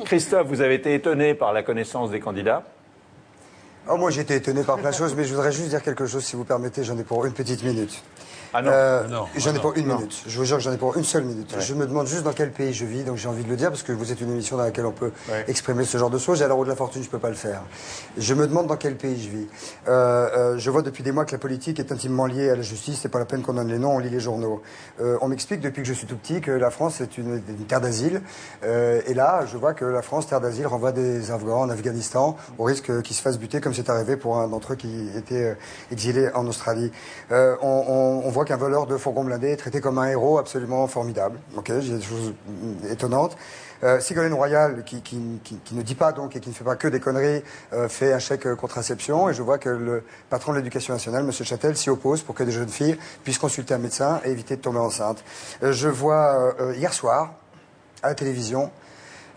Christophe, vous avez été étonné par la connaissance des candidats? Oh, moi, j'ai été étonné par plein de choses, mais je voudrais juste dire quelque chose, si vous permettez, j'en ai pour une petite minute. Ah non, J'en ai pour une minute. Je vous jure que j'en ai pour une seule minute. Ouais. Je me demande juste dans quel pays je vis, donc j'ai envie de le dire, parce que vous êtes une émission dans laquelle on peut Ouais. exprimer ce genre de choses, et à l'heure de la fortune, je peux pas le faire. Je me demande dans quel pays je vis. Je vois depuis des mois que la politique est intimement liée à la justice, c'est pas la peine qu'on donne les noms, on lit les journaux. On m'explique depuis que je suis tout petit que la France est une terre d'asile, et là, je vois que la France, terre d'asile, renvoie des Afghans en Afghanistan, au risque qu'ils se fassent buter, comme c'est arrivé pour un d'entre eux qui était exilé en Australie. On voit qu'un voleur de fourgon blindé est traité comme un héros absolument formidable. Ok, j'ai des choses étonnantes. Ségolène Royal, qui ne dit pas donc et qui ne fait pas que des conneries, fait un chèque contraception, et je vois que le patron de l'Éducation nationale, M. Châtel, s'y oppose pour que des jeunes filles puissent consulter un médecin et éviter de tomber enceinte. Je vois hier soir, à la télévision,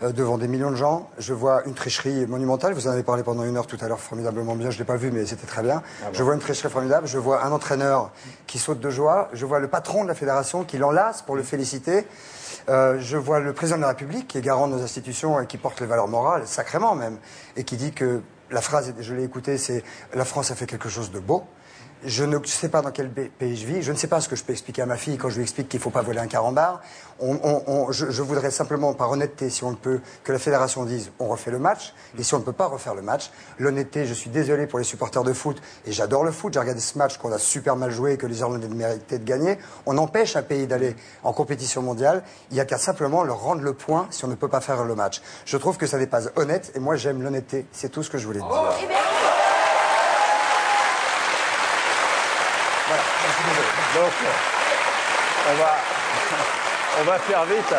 devant des millions de gens, je vois une tricherie monumentale. Vous en avez parlé pendant une heure tout à l'heure, formidablement bien. Je ne l'ai pas vu, mais c'était très bien. Ah bon. Je vois une tricherie formidable. Je vois un entraîneur qui saute de joie. Je vois le patron de la fédération qui l'enlace pour le féliciter. Je vois le président de la République qui est garant de nos institutions et qui porte les valeurs morales, sacrément même, et qui dit que la phrase, je l'ai écoutée, c'est « La France a fait quelque chose de beau ». Je ne sais pas dans quel pays je vis. Je ne sais pas ce que je peux expliquer à ma fille quand je lui explique qu'il ne faut pas voler un carambar. Je voudrais simplement, par honnêteté, si on le peut, que la fédération dise on refait le match. Et si on ne peut pas refaire le match, l'honnêteté, je suis désolé pour les supporters de foot, et j'adore le foot. J'ai regardé ce match qu'on a super mal joué et que les Irlandais méritaient de gagner. On empêche un pays d'aller en compétition mondiale. Il n'y a qu'à simplement leur rendre le point si on ne peut pas faire le match. Je trouve que ça n'est pas honnête, et moi j'aime l'honnêteté. C'est tout ce que je voulais dire. Voilà. Donc, on va faire vite.